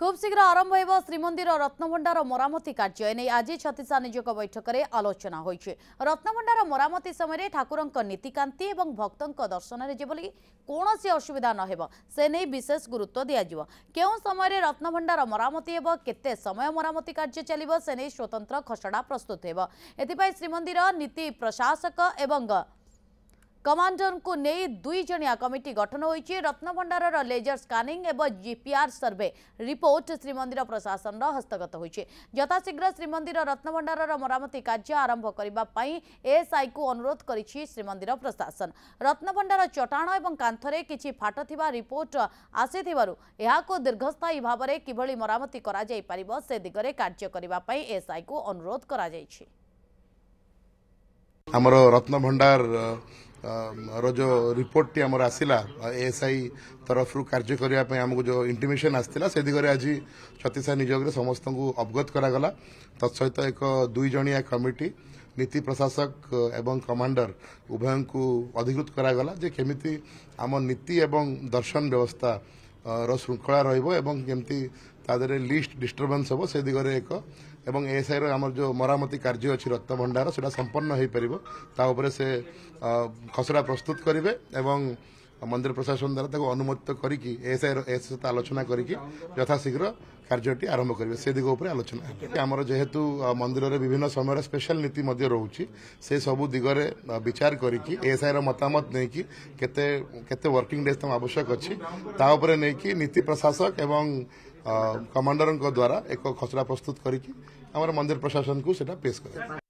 खूब शीघ्र आरंभ हो श्रीमंदिर रत्नभंडार मरामती कार्य एने आज छत्तीसा नियोग बैठक में आलोचना होइछे। रत्नभंडार मरामती समय ठाकुरंक नीतिकांति एवं भक्तंक दर्शन जेबली कौन असुविधा न से नहीं विशेष गुरुत्व दिज्व। केउं समय रत्नभंडार मरामती हेब, केते समय मरामती कार्य चलिबो से नहीं स्वतंत्र खसड़ा प्रस्तुत हेब। एथिपाई श्रीमंदिर नीति प्रशासक एवं कमांडर को नहीं 2 जणिया कमिटी गठन होइछि। रत्नभंडार लेजर स्कानिंग एवं जीपीआर सर्वे रिपोर्ट श्रीमंदिर प्रशासन हस्तगत होइछि। यथाशीघ्र श्रीमंदिर रत्नभंडार मरामती कार्य आरंभ करबा पई एएसआई को अनुरोध करिछि श्रीमंदिर प्रशासन। रत्नभंडार चटाण एवं कांथरे किछि फाट थिबा रिपोर्ट आसीथिबारु एहाको दीर्घस्थायी भाव में किभली मरामती करा जाई परिबो से दिगरे कार्य करबा पई एएसआई को अनुरोध करा जाइछि। हमर रत्नभंडार रो जो रिपोर्ट टी हमर आसिला एएसआई तरफ रु कार्य करने आमको जो इंटिमेशन आसला से दिगरे आज छत्तीसा नियोग समस्त को अवगत करागला। तत्सहित एक 2 जणिया कमिटी नीति प्रशासक एवं कमांडर उभय को अधिकृत करागला जे केमिति आम नीति एवं दर्शन व्यवस्था रो श्रृंखला रहिबो एवं केमिति तादरे लिस्ट डिस्टर्बेंस हो से दिगरे एक एवं एएसआई रो हमर जो मरामती कार्य अछि रत्नभंडार सेटा संपन्न होई परिबो ता ऊपर से खसड़ा प्रस्तुत करिवे एवं मंदिर प्रशासन द्वारा ताको अनुमोदित करिकि एएसआई रो सहित आलोचना करिकि यथाशीघ्र कार्यटी आरंभ करिवे से दिग उपर आलोचना। हमर जेहेतु मंदिर रे विभिन्न समय स्पेशल नीति मध्य रहउछि से सबु दिगरे विचार करिकि एएसआई रो मतामत नै कि केते केते वर्किंग डेज तम आवश्यक अछि ता ऊपर नै कि नीति प्रशासक एवं कमांडर द्वारा एक खसड़ा प्रस्तुत करिकि हमर मंदिर प्रशासन को सेटा पेश करे।